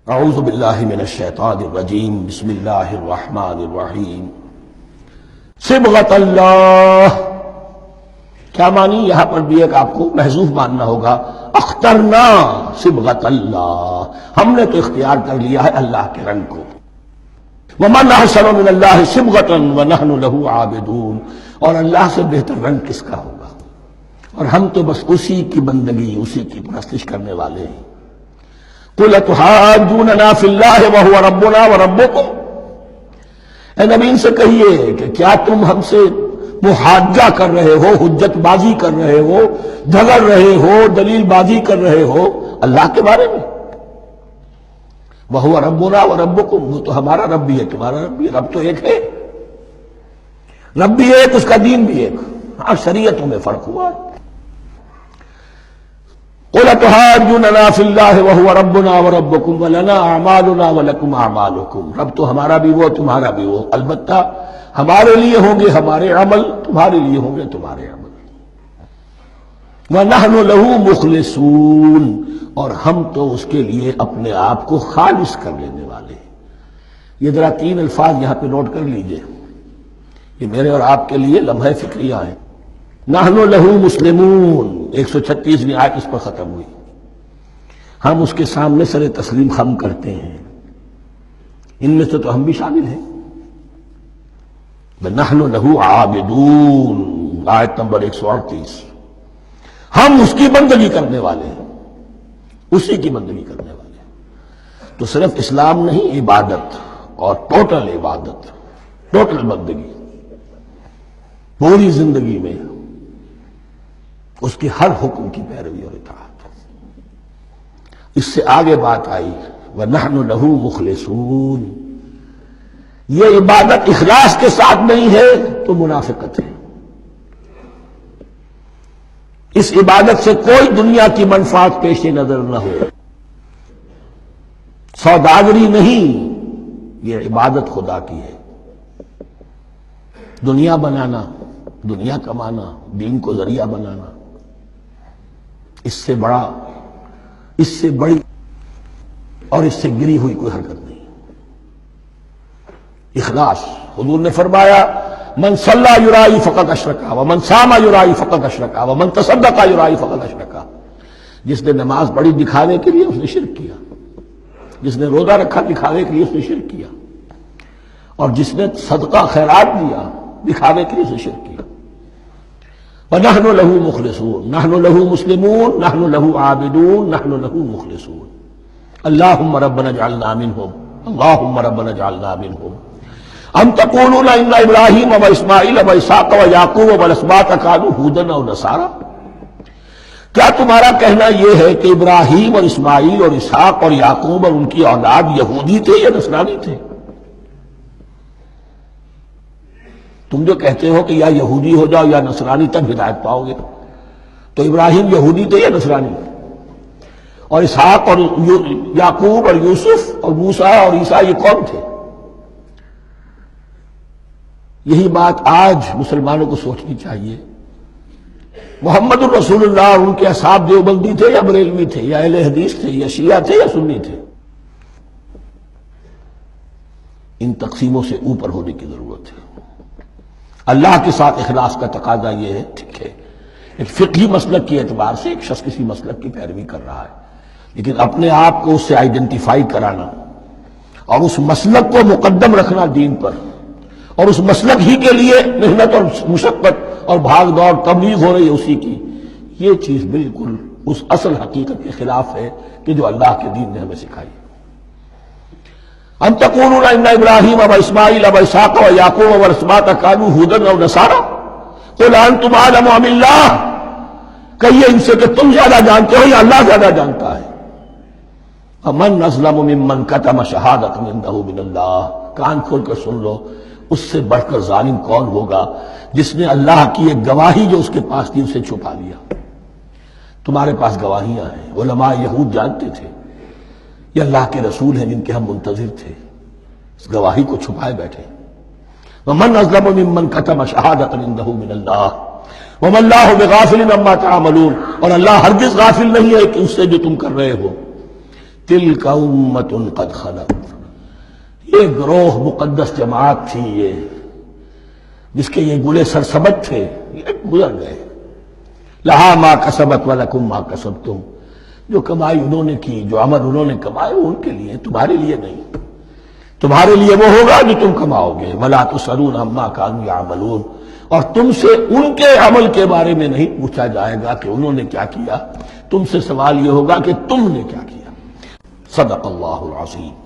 اعوذ باللہ من الشیطان الرجیم بسم اللہ الرحمن الرحیم صبغۃ اللہ کیا معنی؟ یہاں پر بھی ایک آپ کو محذوف ماننا ہوگا، اخترنا صبغۃ اللہ، ہم نے تو اختیار کر لیا ہے اللہ کے رنگ کو۔ ومن احسن من اللہ صبغۃ ونحن له عابدون، اور اللہ سے بہتر رنگ کس کا ہوگا، اور ہم تو بس اسی کی بندگی، اسی کی پرستش کرنے والے ہیں۔ قُلْ أَتُحَاجُّونَنَا فِي اللَّهِ وَهُوَ رَبُّنَا وَرَبُّكُمْ، اے نبی ان سے کہیے کہ کیا تم ہم سے محاجہ کر رہے ہو، حجت بازی کر رہے ہو، جھگڑ رہے ہو، دلیل بازی کر رہے ہو اللہ کے بارے میں؟ وَهُوَ رَبُّنَا وَرَبُّكُمْ، وہ تو ہمارا رب بھی ہے تمہارا رب بھی ہے، رب تو ایک ہے، رب بھی ایک، اس کا دین بھی ایک، ہاں شریعتوں میں فرق ہوا ہے۔ قُلْ أَتُحَاجُّونَنَا فِي اللَّهِ وَهُوَ رَبُّنَا وَرَبُّكُمْ وَلَنَا أَعْمَالُنَا وَلَكُمْ أَعْمَالُكُمْ، رب تو ہمارا بھی وہ تمہارا بھی وہ، البتہ ہمارے لیے ہوں گے ہمارے عمل، تمہارے لیے ہوں گے تمہارے عمل۔ وَنَحْنُ لَهُ مُخْلِصُونَ، اور ہم تو اس کے لیے اپنے آپ کو خالص کر لینے والے ہیں۔ یہ ذرا تین الفاظ یہاں پہ نوٹ کر لیجئے، یہ میرے اور آپ کے لیے لمحہ فکریہ ہیں۔ نحن لہو مسلمون، 136ویں آیت اس پر ختم ہوئی، ہم اس کے سامنے سر تسلیم خم کرتے ہیں، ان میں سے تو ہم بھی شامل ہیں۔ نحن لہو عابدون، آیت نمبر 138، ہم اس کی بندگی کرنے والے ہیں، اسی کی بندگی کرنے والے ہیں۔ تو صرف اسلام نہیں، عبادت، اور ٹوٹل عبادت، ٹوٹل بندگی، پوری زندگی میں اس کی ہر حکم کی پیروی اور اطاعت۔ اس سے آگے بات آئی وَنَحْنُ لَهُ مُخْلِصُونَ، یہ عبادت اخلاص کے ساتھ نہیں ہے تو منافقت ہے۔ اس عبادت سے کوئی دنیا کی منفعت پیش نظر نہ ہو، سوداگری نہیں، یہ عبادت خدا کی ہے۔ دنیا بنانا، دنیا کمانا، دین کو ذریعہ بنانا، اس سے بڑا، اس سے بڑی اور اس سے گری ہوئی کوئی حرکت نہیں۔ اخلاص، حضور نے فرمایا من صلی یرائی فقط اشرکا ومن صام یرائی فقط اشرکا ومن تصدق یرائی فقط اشرکا، جس نے نماز پڑھی دکھانے کے لیے اس نے شرک کیا، جس نے روزہ رکھا دکھانے کے لیے اس نے شرک کیا، اور جس نے صدقہ خیرات دیا دکھانے کے لیے اس نے شرک کیا۔ وَنَحْنُ لَهُ مُخْلِصُونَ، نَحْنُ لَهُ مُسْلِمُونَ، نَحْنُ لَهُ عَابِدُونَ، نَحْنُ لَهُ مُخْلِصُونَ۔ اللهم ربنا اجعلنا منهم، اللهم ربنا اجعلنا منهم۔ أَمْ تَقُولُونَ إِنَّ إِبْرَاهِيمَ وَإِسْمَاعِيلَ وَإِسْحَاقَ وَيَعْقُوبَ وَالْأَسْبَاطَ كَانُوا هُودًا أَوْ نَصَارَىٰ، کیا تمہارا کہنا یہ ہے کہ ابراہیم اور اسماعیل اور اسحاق اور یعقوب اور ان کی اولاد یہودی تھے یا نصرانی تھے؟ تم جو کہتے ہو کہ یا یہودی ہو جاؤ یا نصرانی تب ہدایت پاؤ گے، تو ابراہیم یہودی تھے یا نصرانی؟ اور اسحاق اور یعقوب اور یوسف اور موسیٰ اور عیسیٰ یہ کون تھے؟ یہی بات آج مسلمانوں کو سوچنی چاہیے۔ محمد الرسول اللہ اور ان کے اصحاب دیوبندی تھے یا بریلوی تھے یا اہل حدیث تھے یا شیعہ تھے یا سنی تھے؟ ان تقسیموں سے اوپر ہونے کی ضرورت ہے۔ اللہ کے ساتھ اخلاص کا تقاضا یہ ہے، ٹھیک ہے ایک فقہی مسلک کے اعتبار سے ایک شخص کسی مسلک کی پیروی کر رہا ہے، لیکن اپنے آپ کو اس سے آئیڈینٹیفائی کرانا اور اس مسلک کو مقدم رکھنا دین پر، اور اس مسلک ہی کے لیے محنت اور مشقت اور بھاگ دوڑ تبلیغ ہو رہی ہے اسی کی، یہ چیز بالکل اس اصل حقیقت کے خلاف ہے کہ جو اللہ کے دین نے ہمیں سکھائی۔ أَمْ تَقُولُونَ إِنَّ إِبْرَاهِيمَ وَإِسْمَاعِيلَ وَإِسْحَاقَ وَيَعْقُوبَ وَالْأَسْبَاطَ كَانُوا هُودًا أَوْ نَصَارَىٰ قُلْ أَنْتُمْ أَعْلَمُ أَمِ اللَّهُ، کہیے ان سے کہ تم زیادہ جانتے ہو یا اللہ زیادہ جانتا ہے۔ وَمَنْ أَظْلَمُ مِمَّنْ كَتَمَ شَهَادَةً عِندَهُ مِنَ اللَّهِ، کان کھول کر سن لو، اس سے بڑھ کر ظالم کون ہوگا جس نے اللہ کی ایک گواہی جو اس کے پاس تھی اسے چھپا لیا۔ تمہارے پاس گواہیاں ہیں، علماء یہود جانتے تھے، یہ اللہ کے رسول ہیں جن کے ہم منتظر تھے، اس گواہی کو چھپائے بیٹھے۔ وَمَنْ أَظْلَمُ مِمَّنْ كَتَمَ شَهَادَةً عِندَهُ مِنَ اللَّهِ وَمَا اللَّهُ بِغَافِلٍ عَمَّا تَعْمَلُونَ، اور اللہ ہرگز غافل نہیں ہے کہ اس سے جو تم کر رہے ہو۔ تلک امۃ قد خلت، یہ گروہ مقدس جماعت تھی یہ، جس کے یہ گلے سرسبد تھے، یہ گزر گئے۔ لہا ما کسبت ولکم ما کسبتم، جو کمائی انہوں نے کی، جو عمل انہوں نے کمائے وہ ان کے لیے، تمہارے لیے نہیں۔ تمہارے لیے وہ ہوگا جو تم کماؤ گے، ولا تسألون عما كانوا يعملون، اور تم سے ان کے عمل کے بارے میں نہیں پوچھا جائے گا کہ انہوں نے کیا کیا، تم سے سوال یہ ہوگا کہ تم نے کیا کیا۔ صدق اللہ العظیم۔